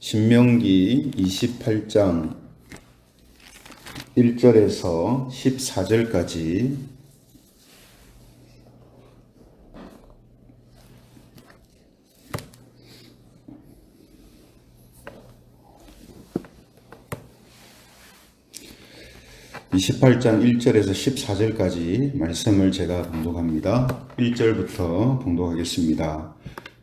신명기 28장 1절에서 14절까지 (28장 1절에서 14절까지) 말씀을 제가 봉독합니다. 1절부터 봉독하겠습니다.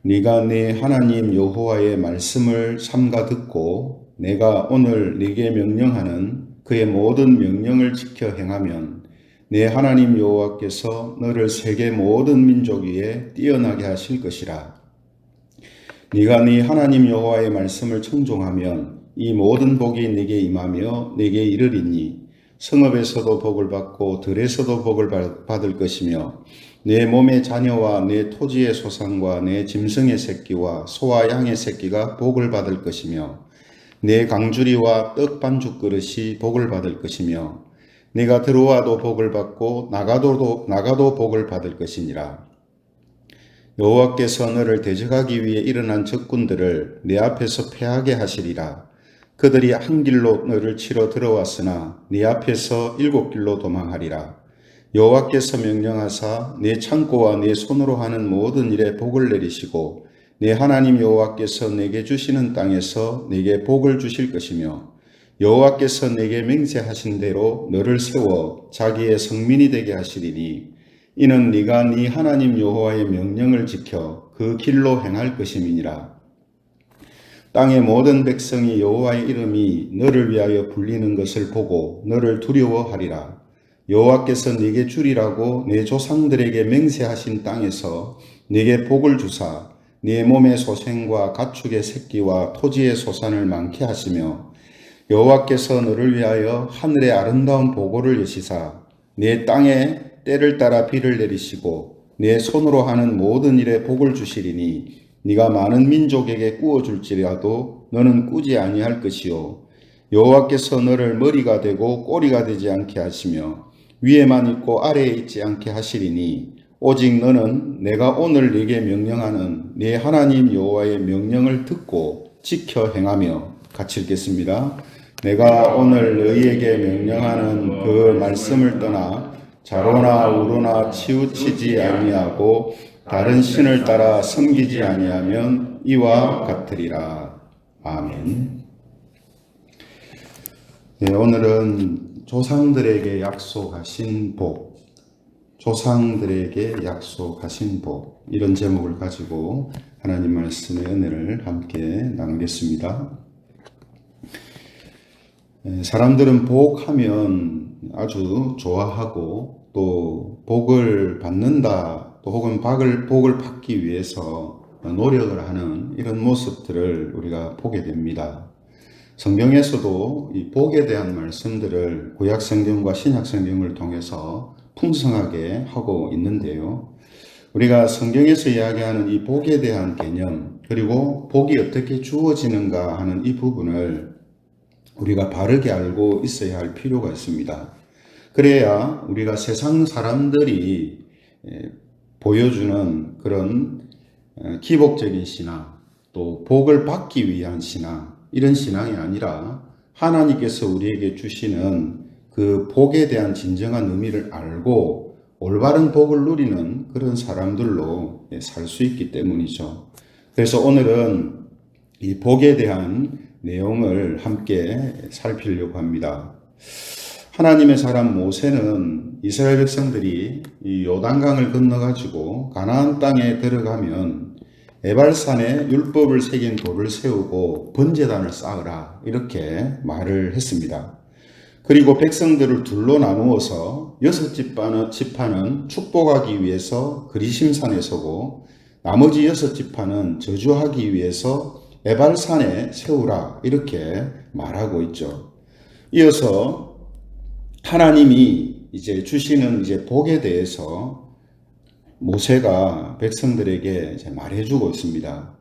네가 네 하나님 여호와의 말씀을 삼가 듣고 내가 오늘 네게 명령하는 그의 모든 명령을 지켜 행하면 네 하나님 여호와께서 너를 세계 모든 민족 위에 뛰어나게 하실 것이라. 네가 네 하나님 여호와의 말씀을 청종하면 이 모든 복이 네게 임하며 네게 이르리니 성읍에서도 복을 받고 들에서도 복을 받을 것이며 내 몸의 자녀와 내 토지의 소산과 내 짐승의 새끼와 소와 양의 새끼가 복을 받을 것이며 내 강주리와 떡 반죽 그릇이 복을 받을 것이며 내가 들어와도 복을 받고 나가도 복을 받을 것이니라. 여호와께서 너를 대적하기 위해 일어난 적군들을 내 앞에서 패하게 하시리라. 그들이 한 길로 너를 치러 들어왔으나 네 앞에서 7길로 도망하리라. 여호와께서 명령하사 내 창고와 내 손으로 하는 모든 일에 복을 내리시고 내 하나님 여호와께서 내게 주시는 땅에서 내게 복을 주실 것이며 여호와께서 내게 맹세하신 대로 너를 세워 자기의 성민이 되게 하시리니 이는 네가 네 하나님 여호와의 명령을 지켜 그 길로 행할 것임이니라. 땅의 모든 백성이 여호와의 이름이 너를 위하여 불리는 것을 보고 너를 두려워하리라. 여호와께서 네게 주리라고 내 조상들에게 맹세하신 땅에서 네게 복을 주사 네 몸의 소생과 가축의 새끼와 토지의 소산을 많게 하시며 여호와께서 너를 위하여 하늘의 아름다운 보고를 여시사 네 땅에 때를 따라 비를 내리시고 내 손으로 하는 모든 일에 복을 주시리니 네가 많은 민족에게 꾸어줄지라도 너는 꾸지 아니할 것이요 여호와께서 너를 머리가 되고 꼬리가 되지 않게 하시며 위에만 있고 아래에 있지 않게 하시리니 오직 너는 내가 오늘 네게 명령하는 네 하나님 여호와의 명령을 듣고 지켜 행하며 같이 읽겠습니다. 내가 오늘 너희에게 명령하는 그 말씀을 떠나 자로나 우로나 치우치지 아니하고 다른 신을 따라 섬기지 아니하면 이와 같으리라. 아멘. 네, 오늘은 조상들에게 약속하신 복, 조상들에게 약속하신 복, 이런 제목을 가지고 하나님 말씀의 은혜를 함께 나누겠습니다. 사람들은 복하면 아주 좋아하고 또 복을 받는다 또 혹은 복을 받기 위해서 노력을 하는 이런 모습들을 우리가 보게 됩니다. 성경에서도 이 복에 대한 말씀들을 구약 성경과 신약 성경을 통해서 풍성하게 하고 있는데요. 우리가 성경에서 이야기하는 이 복에 대한 개념 그리고 복이 어떻게 주어지는가 하는 이 부분을 우리가 바르게 알고 있어야 할 필요가 있습니다. 그래야 우리가 세상 사람들이 보여주는 그런 기복적인 신앙, 또 복을 받기 위한 신앙, 이런 신앙이 아니라 하나님께서 우리에게 주시는 그 복에 대한 진정한 의미를 알고 올바른 복을 누리는 그런 사람들로 살 수 있기 때문이죠. 그래서 오늘은 이 복에 대한 내용을 함께 살피려고 합니다. 하나님의 사람 모세는 이스라엘 백성들이 이 요단강을 건너가지고 가나안 땅에 들어가면 에발산에 율법을 새긴 돌을 세우고 번제단을 쌓으라 이렇게 말을 했습니다. 그리고 백성들을 둘로 나누어서 6지파는 축복하기 위해서 그리심산에 서고 나머지 6지파는 저주하기 위해서 에발산에 세우라 이렇게 말하고 있죠. 이어서 하나님이 이제 주시는 복에 대해서 모세가 백성들에게 이제 말해주고 있습니다.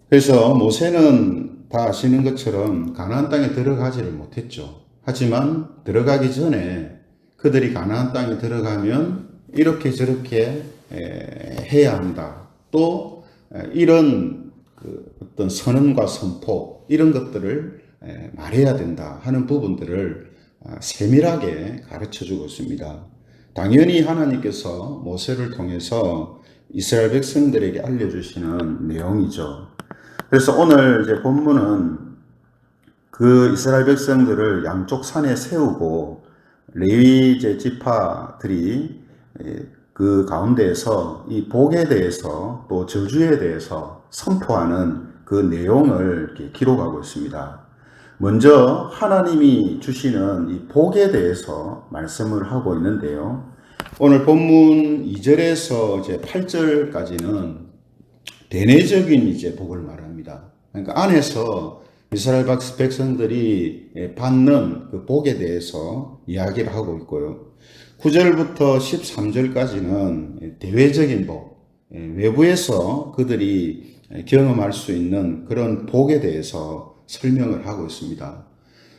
그래서 모세는 다 아시는 것처럼 가나안 땅에 들어가지를 못했죠. 하지만 들어가기 전에 그들이 가나안 땅에 들어가면 이렇게 저렇게 해야 한다. 또 이런 그 어떤 선언과 선포 이런 것들을 말해야 된다 하는 부분들을 세밀하게 가르쳐 주고 있습니다. 당연히 하나님께서 모세를 통해서 이스라엘 백성들에게 알려주시는 내용이죠. 그래서 오늘 이제 본문은 그 이스라엘 백성들을 양쪽 산에 세우고 레위 이제 지파들이 그 가운데에서 이 복에 대해서 또 저주에 대해서 선포하는 그 내용을 이렇게 기록하고 있습니다. 먼저 하나님이 주시는 이 복에 대해서 말씀을 하고 있는데요. 오늘 본문 2절에서 이제 8절까지는 대내적인 이제 복을 말합니다. 그러니까 안에서 이스라엘 백성들이 받는 그 복에 대해서 이야기를 하고 있고요. 9절부터 13절까지는 대외적인 복, 외부에서 그들이 경험할 수 있는 그런 복에 대해서 설명을 하고 있습니다.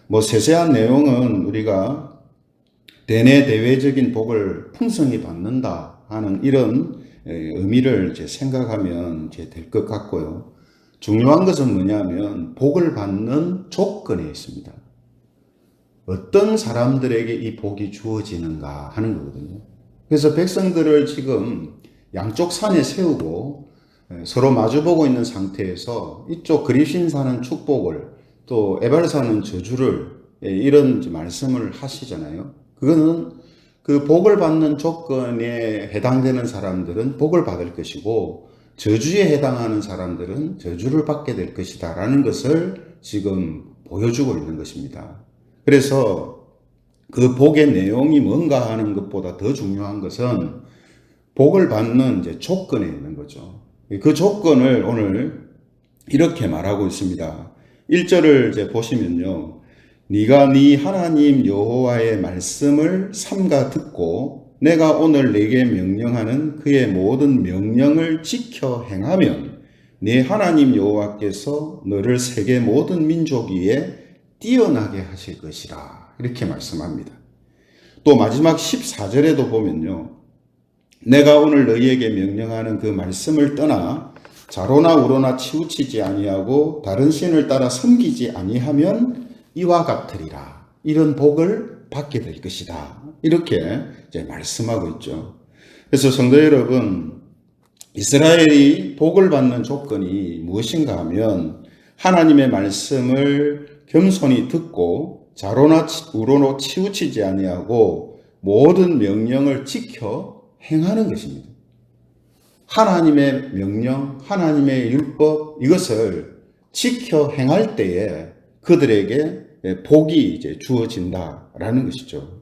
뭐 세세한 내용은 우리가 대내 대외적인 복을 풍성히 받는다 하는 이런 의미를 이제 생각하면 이제 될 것 같고요. 중요한 것은 뭐냐면 복을 받는 조건에 있습니다. 어떤 사람들에게 이 복이 주어지는가 하는 거거든요. 그래서 백성들을 지금 양쪽 산에 세우고 서로 마주보고 있는 상태에서 이쪽 그리신 사는 축복을 또 에발 사는 저주를 이런 말씀을 하시잖아요. 그거는 그 복을 받는 조건에 해당되는 사람들은 복을 받을 것이고 저주에 해당하는 사람들은 저주를 받게 될 것이다 라는 것을 지금 보여주고 있는 것입니다. 그래서 그 복의 내용이 뭔가 하는 것보다 더 중요한 것은 복을 받는 이제 조건에 있는 거죠. 그 조건을 오늘 이렇게 말하고 있습니다. 1절을 이제 보시면요. 네가 네 하나님 여호와의 말씀을 삼가 듣고 내가 오늘 네게 명령하는 그의 모든 명령을 지켜 행하면 네 하나님 여호와께서 너를 세계 모든 민족 위에 뛰어나게 하실 것이라. 이렇게 말씀합니다. 또 마지막 14절에도 보면요. 내가 오늘 너희에게 명령하는 그 말씀을 떠나 자로나 우로나 치우치지 아니하고 다른 신을 따라 섬기지 아니하면 이와 같으리라. 이런 복을 받게 될 것이다. 이렇게 이제 말씀하고 있죠. 그래서 성도 여러분, 이스라엘이 복을 받는 조건이 무엇인가 하면 하나님의 말씀을 겸손히 듣고 자로나 우로나 치우치지 아니하고 모든 명령을 지켜 행하는 것입니다. 하나님의 명령, 하나님의 율법 이것을 지켜 행할 때에 그들에게 복이 이제 주어진다라는 것이죠.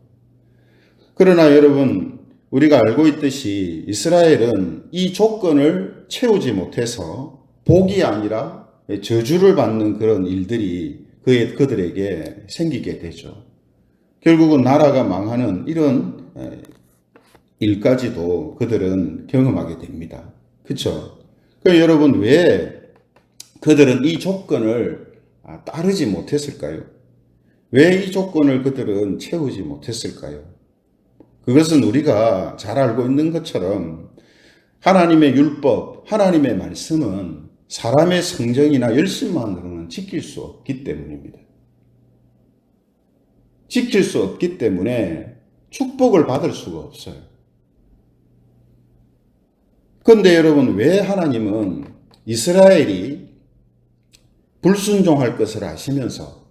그러나 여러분, 우리가 알고 있듯이 이스라엘은 이 조건을 채우지 못해서 복이 아니라 저주를 받는 그런 일들이 그들에게 생기게 되죠. 결국은 나라가 망하는 이런 일까지도 그들은 경험하게 됩니다. 그렇죠? 그럼 여러분, 왜 그들은 이 조건을 따르지 못했을까요? 왜 이 조건을 그들은 채우지 못했을까요? 그것은 우리가 잘 알고 있는 것처럼 하나님의 율법, 하나님의 말씀은 사람의 성정이나 열심만으로는 지킬 수 없기 때문입니다. 지킬 수 없기 때문에 축복을 받을 수가 없어요. 그런데 여러분, 왜 하나님은 이스라엘이 불순종할 것을 아시면서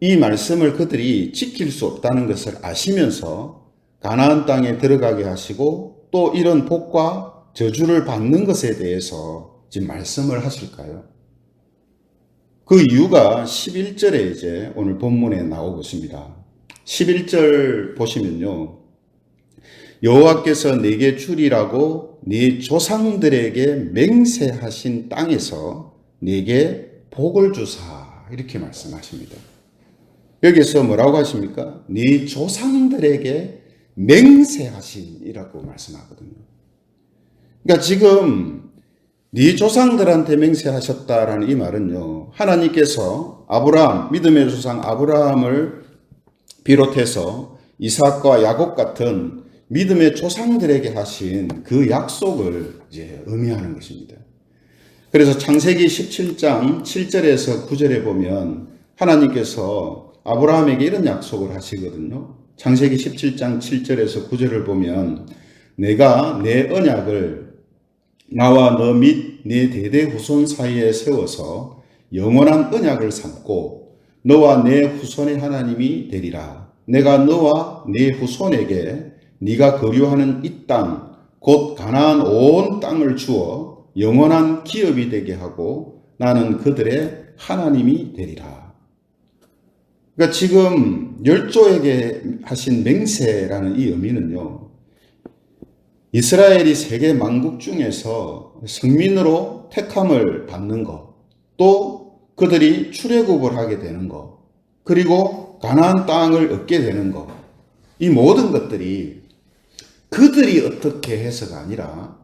이 말씀을 그들이 지킬 수 없다는 것을 아시면서 가나안 땅에 들어가게 하시고 또 이런 복과 저주를 받는 것에 대해서 지금 말씀을 하실까요? 그 이유가 11절에 이제 오늘 본문에 나오고 있습니다. 11절 보시면요. 여호와께서 네게 주리라고 네 조상들에게 맹세하신 땅에서 네게 복을 주사 이렇게 말씀하십니다. 여기서 뭐라고 하십니까? 네 조상들에게 맹세하신이라고 말씀하거든요. 그러니까 지금 네 조상들한테 맹세하셨다라는 이 말은요. 하나님께서 아브라함, 믿음의 조상 아브라함을 비롯해서 이삭과 야곱 같은 믿음의 조상들에게 하신 그 약속을 이제 의미하는 것입니다. 그래서 창세기 17장 7절에서 9절에 보면 하나님께서 아브라함에게 이런 약속을 하시거든요. 창세기 17장 7절에서 9절을 보면 내가 내 언약을 나와 너 및 네 대대 후손 사이에 세워서 영원한 언약을 삼고 너와 내 후손의 하나님이 되리라. 내가 너와 네 후손에게 네가 거류하는 이 땅 곧 가나안 온 땅을 주어 영원한 기업이 되게 하고 나는 그들의 하나님이 되리라. 그러니까 지금 열조에게 하신 맹세라는 이 의미는요, 이스라엘이 세계 만국 중에서 성민으로 택함을 받는 것, 또 그들이 출애굽을 하게 되는 것, 그리고 가나안 땅을 얻게 되는 것, 이 모든 것들이 그들이 어떻게 해서가 아니라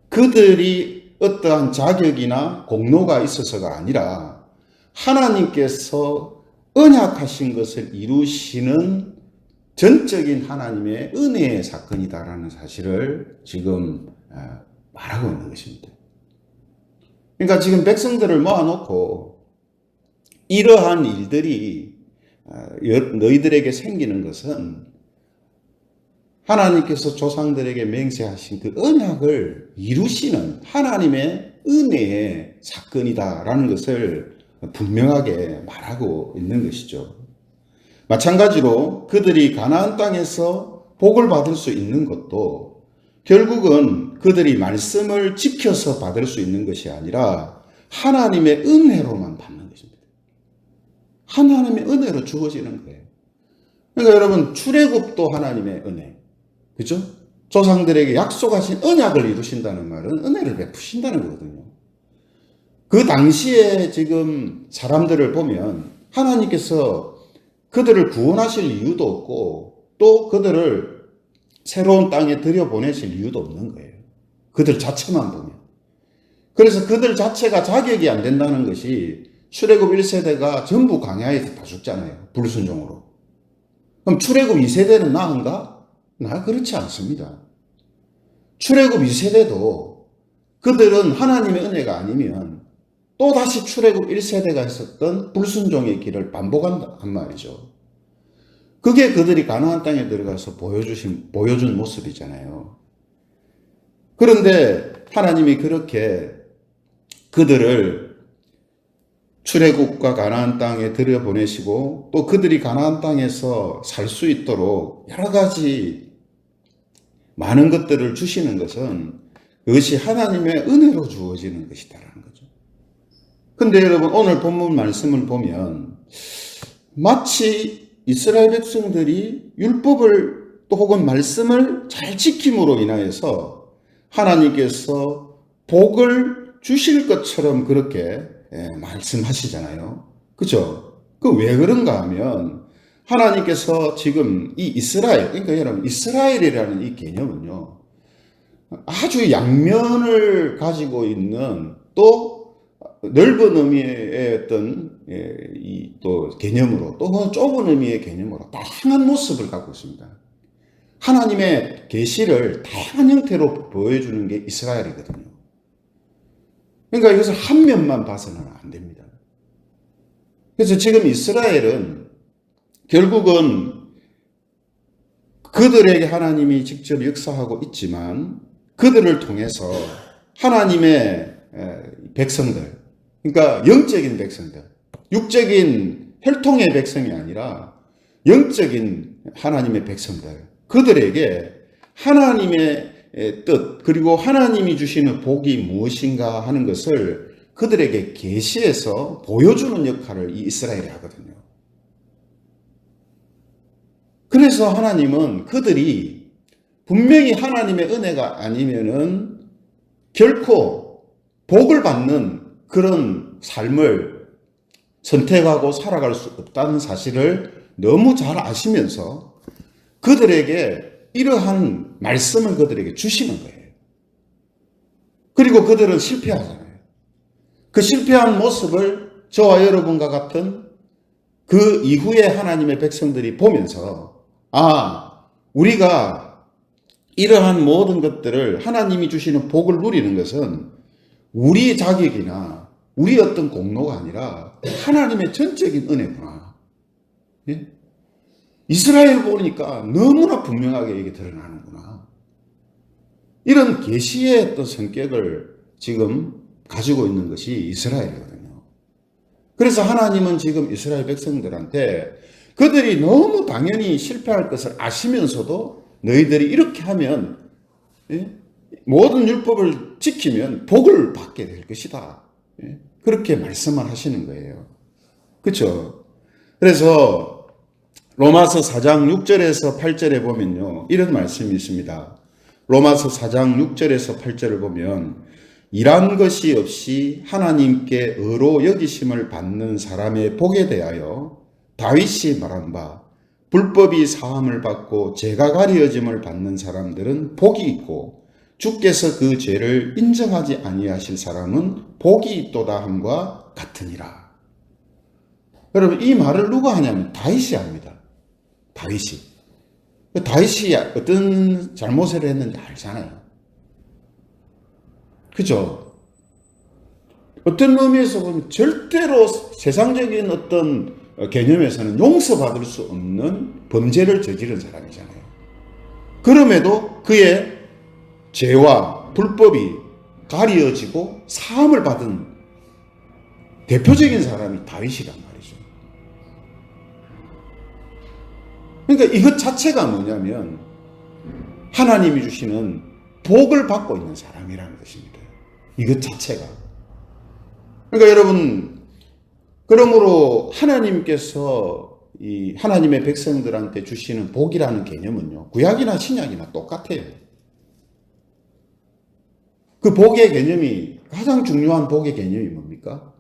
그들이 어떠한 자격이나 공로가 있어서가 아니라 하나님께서 언약하신 것을 이루시는 전적인 하나님의 은혜의 사건이다라는 사실을 지금 말하고 있는 것입니다. 그러니까 지금 백성들을 모아놓고 이러한 일들이 너희들에게 생기는 것은 하나님께서 조상들에게 맹세하신 그 언약을 이루시는 하나님의 은혜의 사건이다라는 것을 분명하게 말하고 있는 것이죠. 마찬가지로 그들이 가나안 땅에서 복을 받을 수 있는 것도 결국은 그들이 말씀을 지켜서 받을 수 있는 것이 아니라 하나님의 은혜로만 받는 것입니다. 하나님의 은혜로 주어지는 거예요. 그러니까 여러분, 출애굽도 하나님의 은혜, 그죠? 조상들에게 약속하신 언약을 이루신다는 말은 은혜를 베푸신다는 거거든요. 그 당시에 지금 사람들을 보면 하나님께서 그들을 구원하실 이유도 없고 또 그들을 새로운 땅에 들여보내실 이유도 없는 거예요. 그들 자체만 보면. 그래서 그들 자체가 자격이 안 된다는 것이 출애굽 1세대가 전부 광야에서 다 죽잖아요. 불순종으로. 그럼 출애굽 2세대는 나은가? 그렇지 않습니다. 출애굽 2세대도 그들은 하나님의 은혜가 아니면 또다시 출애굽 1세대가 했었던 불순종의 길을 반복한단 말이죠. 그게 그들이 가나안 땅에 들어가서 보여준 모습이잖아요. 그런데 하나님이 그렇게 그들을 출애굽과 가나안 땅에 들여보내시고 또 그들이 가나안 땅에서 살 수 있도록 여러 가지 많은 것들을 주시는 것은 그것이 하나님의 은혜로 주어지는 것이다라는 거죠. 근데 여러분, 오늘 본문 말씀을 보면 마치 이스라엘 백성들이 율법을 또 혹은 말씀을 잘 지킴으로 인하여서 하나님께서 복을 주실 것처럼 그렇게 말씀하시잖아요. 그죠? 그 왜 그런가 하면 하나님께서 지금 이 이스라엘, 그러니까 여러분, 이스라엘이라는 이 개념은요, 아주 양면을 가지고 있는 또 넓은 의미의 어떤 또 개념으로 또 좁은 의미의 개념으로 다양한 모습을 갖고 있습니다. 하나님의 계시를 다양한 형태로 보여주는 게 이스라엘이거든요. 그러니까 이것을 한 면만 봐서는 안 됩니다. 그래서 지금 이스라엘은 결국은 그들에게 하나님이 직접 역사하고 있지만 그들을 통해서 하나님의 백성들, 그러니까 영적인 백성들, 육적인 혈통의 백성이 아니라 영적인 하나님의 백성들, 그들에게 하나님의 뜻 그리고 하나님이 주시는 복이 무엇인가 하는 것을 그들에게 계시해서 보여주는 역할을 이 이스라엘이 하거든요. 그래서 하나님은 그들이 분명히 하나님의 은혜가 아니면은 결코 복을 받는 그런 삶을 선택하고 살아갈 수 없다는 사실을 너무 잘 아시면서 그들에게 이러한 말씀을 그들에게 주시는 거예요. 그리고 그들은 실패하잖아요. 그 실패한 모습을 저와 여러분과 같은 그 이후에 하나님의 백성들이 보면서 우리가 이러한 모든 것들을 하나님이 주시는 복을 누리는 것은 우리의 자격이나 우리 어떤 공로가 아니라 하나님의 전적인 은혜구나. 예? 이스라엘 보니까 너무나 분명하게 이게 드러나는구나. 이런 계시의 어떤 성격을 지금 가지고 있는 것이 이스라엘이거든요. 그래서 하나님은 지금 이스라엘 백성들한테 그들이 너무 당연히 실패할 것을 아시면서도 너희들이 이렇게 하면, 예? 모든 율법을 지키면 복을 받게 될 것이다. 예? 그렇게 말씀을 하시는 거예요. 그렇죠? 그래서 로마서 4장 6절에서 8절에 보면요, 이런 말씀이 있습니다. 로마서 4장 6절에서 8절을 보면 일한 것이 없이 하나님께 의로 여기심을 받는 사람의 복에 대하여 다윗이 말한 바, 불법이 사함을 받고 죄가 가리어짐을 받는 사람들은 복이 있고 주께서 그 죄를 인정하지 아니하실 사람은 복이 있도다 함과 같으니라. 여러분, 이 말을 누가 하냐면 다윗이 합니다. 다윗이 어떤 잘못을 했는지 알잖아요. 그죠? 어떤 의미에서 보면 절대로 세상적인 어떤 개념에서는 용서받을 수 없는 범죄를 저지른 사람이잖아요. 그럼에도 그의 죄와 불법이 가리어지고 사함을 받은 대표적인 사람이 다윗이란 말이죠. 그러니까 이것 자체가 뭐냐면 하나님이 주시는 복을 받고 있는 사람이라는 것입니다. 이것 자체가. 그러니까 여러분, 그러므로 하나님께서 이 하나님의 백성들한테 주시는 복이라는 개념은요, 구약이나 신약이나 똑같아요. 그 복의 개념이, 가장 중요한 복의 개념이 뭡니까?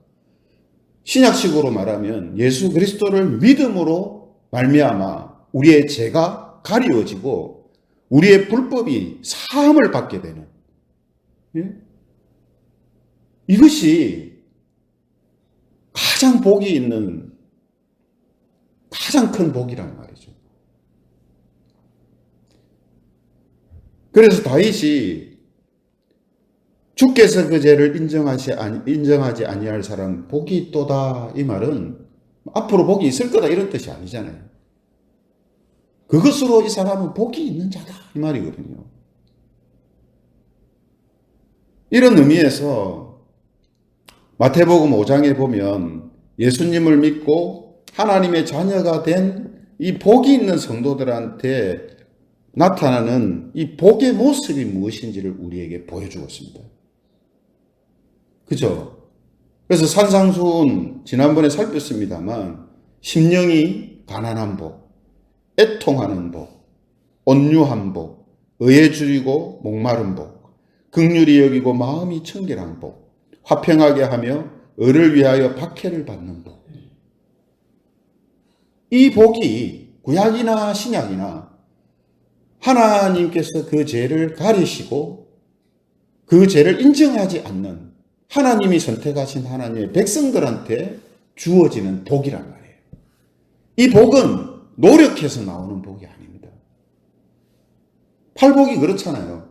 신약식으로 말하면 예수 그리스도를 믿음으로 말미암아 우리의 죄가 가리워지고 우리의 불법이 사함을 받게 되는, 예? 이것이 가장 복이 있는, 가장 큰 복이란 말이죠. 그래서 다윗이 주께서 그 죄를 인정하지 아니할 사람 복이 있도다, 이 말은 앞으로 복이 있을 거다 이런 뜻이 아니잖아요. 그것으로 이 사람은 복이 있는 자다, 이 말이거든요. 이런 의미에서 마태복음 5장에 보면 예수님을 믿고 하나님의 자녀가 된 이 복이 있는 성도들한테 나타나는 이 복의 모습이 무엇인지를 우리에게 보여주고 있습니다. 그죠? 그래서 산상수훈 지난번에 살폈습니다만, 심령이 가난한 복, 애통하는 복, 온유한 복, 의에 줄이고 목마른 복, 긍휼히 여기고 마음이 청결한 복, 화평하게 하며 의를 위하여 박해를 받는 복. 이 복이 구약이나 신약이나 하나님께서 그 죄를 가리시고 그 죄를 인정하지 않는 하나님이 선택하신 하나님의 백성들한테 주어지는 복이란 말이에요. 이 복은 노력해서 나오는 복이 아닙니다. 팔복이 그렇잖아요.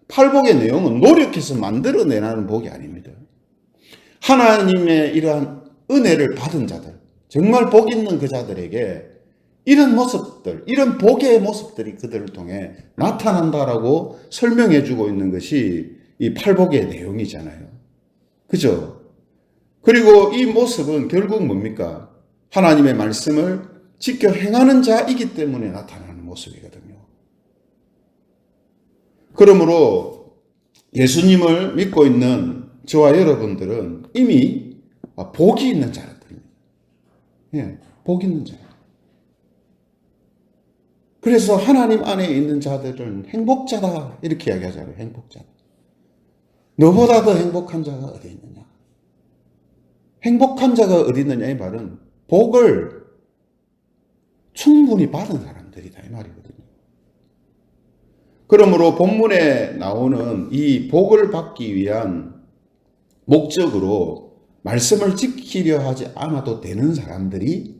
팔복의 내용은 노력해서 만들어내라는 복이 아닙니다. 하나님의 이러한 은혜를 받은 자들, 정말 복 있는 그 자들에게 이런 모습들, 이런 복의 모습들이 그들을 통해 나타난다라고 설명해 주고 있는 것이 이 팔복의 내용이잖아요. 그죠? 그리고 이 모습은 결국 뭡니까? 하나님의 말씀을 지켜 행하는 자이기 때문에 나타나는 모습이거든요. 그러므로 예수님을 믿고 있는 저와 여러분들은 이미 복이 있는 자들입니다. 예, 복 있는 자. 그래서 하나님 안에 있는 자들은 행복자다, 이렇게 이야기하잖아요. 행복자다. 너보다 더 행복한 자가 어디 있느냐? 행복한 자가 어디 있느냐, 이 말은 복을 충분히 받은 사람들이다, 이 말이거든요. 그러므로 본문에 나오는 이 복을 받기 위한 목적으로 말씀을 지키려 하지 않아도 되는 사람들이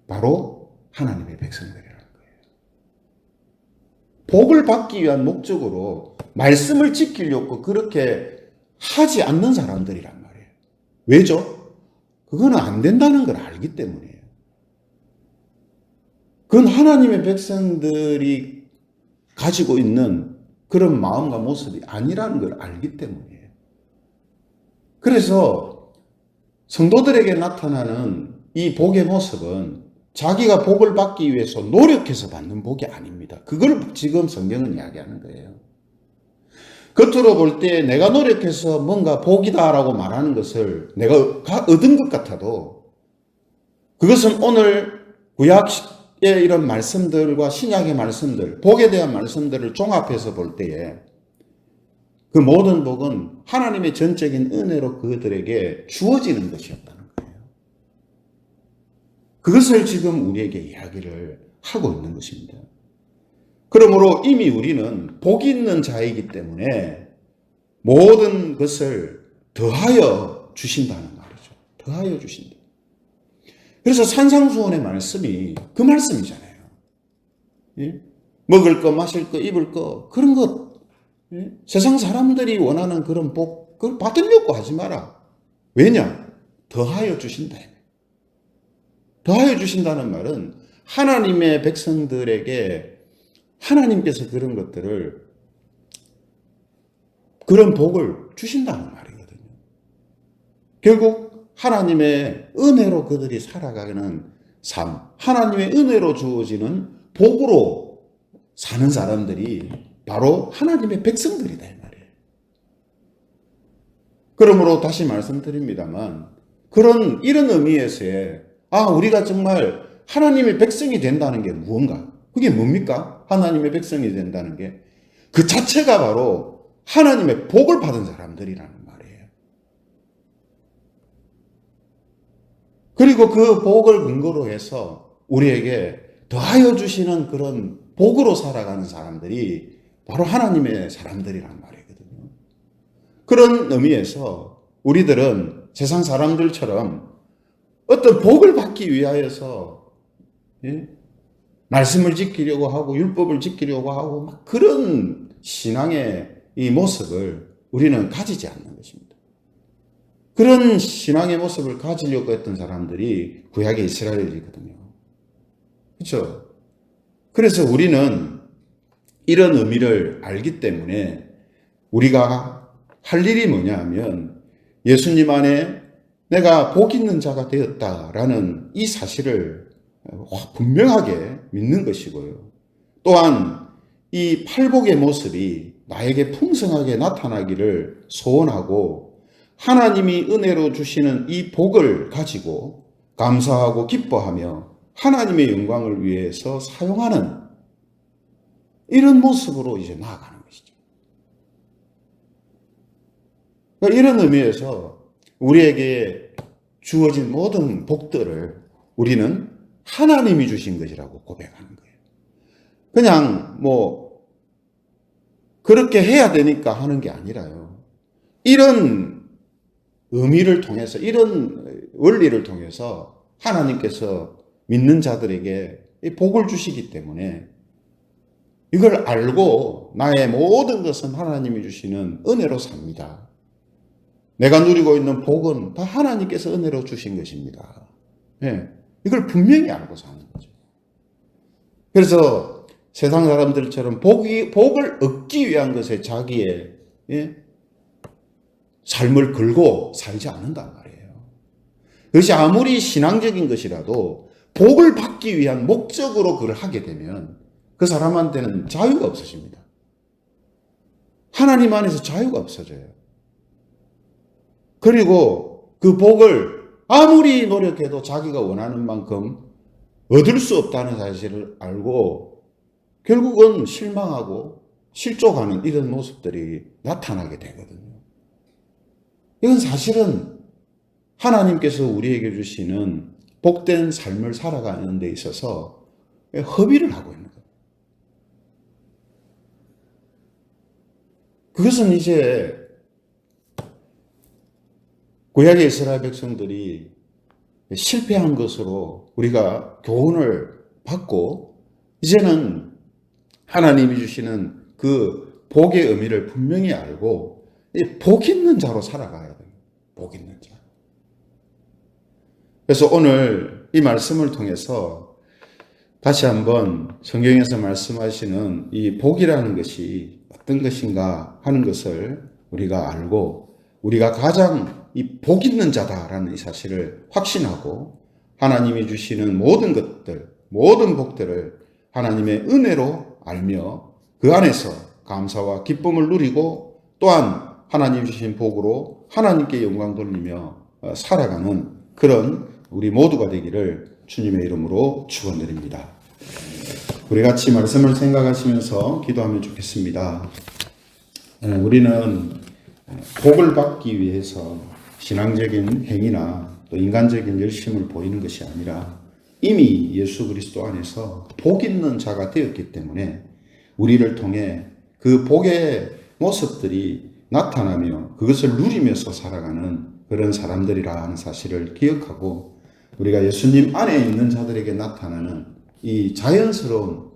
바로 하나님의 백성들이라는 거예요. 복을 받기 위한 목적으로 말씀을 지키려고 그렇게 하지 않는 사람들이란 말이에요. 왜죠? 그거는 안 된다는 걸 알기 때문이에요. 그건 하나님의 백성들이 가지고 있는 그런 마음과 모습이 아니라는 걸 알기 때문이에요. 그래서 성도들에게 나타나는 이 복의 모습은 자기가 복을 받기 위해서 노력해서 받는 복이 아닙니다. 그걸 지금 성경은 이야기하는 거예요. 겉으로 볼 때 내가 노력해서 뭔가 복이다라고 말하는 것을 내가 얻은 것 같아도 그것은 오늘 구약의 이런 말씀들과 신약의 말씀들, 복에 대한 말씀들을 종합해서 볼 때에 그 모든 복은 하나님의 전적인 은혜로 그들에게 주어지는 것이었다는 거예요. 그것을 지금 우리에게 이야기를 하고 있는 것입니다. 그러므로 이미 우리는 복이 있는 자이기 때문에 모든 것을 더하여 주신다는 말이죠. 더하여 주신다. 그래서 산상수훈의 말씀이 그 말씀이잖아요. 예? 먹을 거, 마실 거, 입을 거, 그런 것, 예? 세상 사람들이 원하는 그런 복, 그걸 받으려고 하지 마라. 왜냐? 더하여 주신다. 더하여 주신다는 말은 하나님의 백성들에게 하나님께서 그런 것들을, 그런 복을 주신다는 말이거든요. 결국 하나님의 은혜로 그들이 살아가는 삶, 하나님의 은혜로 주어지는 복으로 사는 사람들이 바로 하나님의 백성들이다 이 말이에요. 그러므로 다시 말씀드립니다만 이런 의미에서의 우리가 정말 하나님의 백성이 된다는 게 무언가? 그게 뭡니까? 하나님의 백성이 된다는 게 그 자체가 바로 하나님의 복을 받은 사람들이라는 말이에요. 그리고 그 복을 근거로 해서 우리에게 더하여 주시는 그런 복으로 살아가는 사람들이 바로 하나님의 사람들이란 말이거든요. 그런 의미에서 우리들은 세상 사람들처럼 어떤 복을 받기 위하여서 말씀을 지키려고 하고 율법을 지키려고 하고 막 그런 신앙의 이 모습을 우리는 가지지 않는 것입니다. 그런 신앙의 모습을 가지려고 했던 사람들이 구약의 이스라엘이거든요. 그렇죠? 그래서 우리는 이런 의미를 알기 때문에 우리가 할 일이 뭐냐 하면 예수님 안에 내가 복 있는 자가 되었다라는 이 사실을 분명하게 믿는 것이고요. 또한 이 팔복의 모습이 나에게 풍성하게 나타나기를 소원하고 하나님이 은혜로 주시는 이 복을 가지고 감사하고 기뻐하며 하나님의 영광을 위해서 사용하는 이런 모습으로 이제 나아가는 것이죠. 그러니까 이런 의미에서 우리에게 주어진 모든 복들을 우리는 하나님이 주신 것이라고 고백하는 거예요. 그냥 그렇게 해야 되니까 하는 게 아니라요. 이런 의미를 통해서, 이런 원리를 통해서 하나님께서 믿는 자들에게 이 복을 주시기 때문에 이걸 알고 나의 모든 것은 하나님이 주시는 은혜로 삽니다. 내가 누리고 있는 복은 다 하나님께서 은혜로 주신 것입니다. 네. 이걸 분명히 알고 사는 거죠. 그래서 세상 사람들처럼 복을 얻기 위한 것에 자기의 삶을 걸고 살지 않는단 말이에요. 그것이 아무리 신앙적인 것이라도 복을 받기 위한 목적으로 그걸 하게 되면 그 사람한테는 자유가 없어집니다. 하나님 안에서 자유가 없어져요. 그리고 그 복을 아무리 노력해도 자기가 원하는 만큼 얻을 수 없다는 사실을 알고 결국은 실망하고 실족하는 이런 모습들이 나타나게 되거든요. 이건 사실은 하나님께서 우리에게 주시는 복된 삶을 살아가는 데 있어서 허비를 하고 있는 거예요. 그것은 이제 구약의 이스라엘 백성들이 실패한 것으로 우리가 교훈을 받고 이제는 하나님이 주시는 그 복의 의미를 분명히 알고 이 복 있는 자로 살아가야 돼요. 복 있는 자. 그래서 오늘 이 말씀을 통해서 다시 한번 성경에서 말씀하시는 이 복이라는 것이 어떤 것인가 하는 것을 우리가 알고 우리가 가장 이 복 있는 자다라는 이 사실을 확신하고 하나님이 주시는 모든 것들, 모든 복들을 하나님의 은혜로 알며 그 안에서 감사와 기쁨을 누리고 또한 하나님 주신 복으로 하나님께 영광 돌리며 살아가는 그런 우리 모두가 되기를 주님의 이름으로 축원드립니다. 우리 같이 말씀을 생각하시면서 기도하면 좋겠습니다. 우리는 복을 받기 위해서 신앙적인 행위나 또 인간적인 열심을 보이는 것이 아니라 이미 예수 그리스도 안에서 복 있는 자가 되었기 때문에 우리를 통해 그 복의 모습들이 나타나며 그것을 누리면서 살아가는 그런 사람들이라 하는 사실을 기억하고 우리가 예수님 안에 있는 자들에게 나타나는 이 자연스러운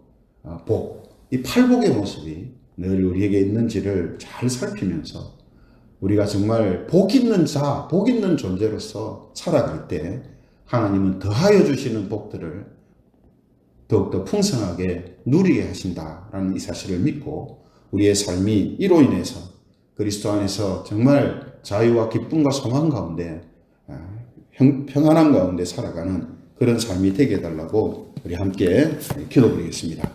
복, 이 팔복의 모습이 늘 우리에게 있는지를 잘 살피면서 우리가 정말 복 있는 자, 복 있는 존재로서 살아갈 때 하나님은 더하여 주시는 복들을 더욱더 풍성하게 누리게 하신다라는 이 사실을 믿고 우리의 삶이 이로 인해서 그리스도 안에서 정말 자유와 기쁨과 소망 가운데 평안함 가운데 살아가는 그런 삶이 되게 해달라고 우리 함께 기도드리겠습니다.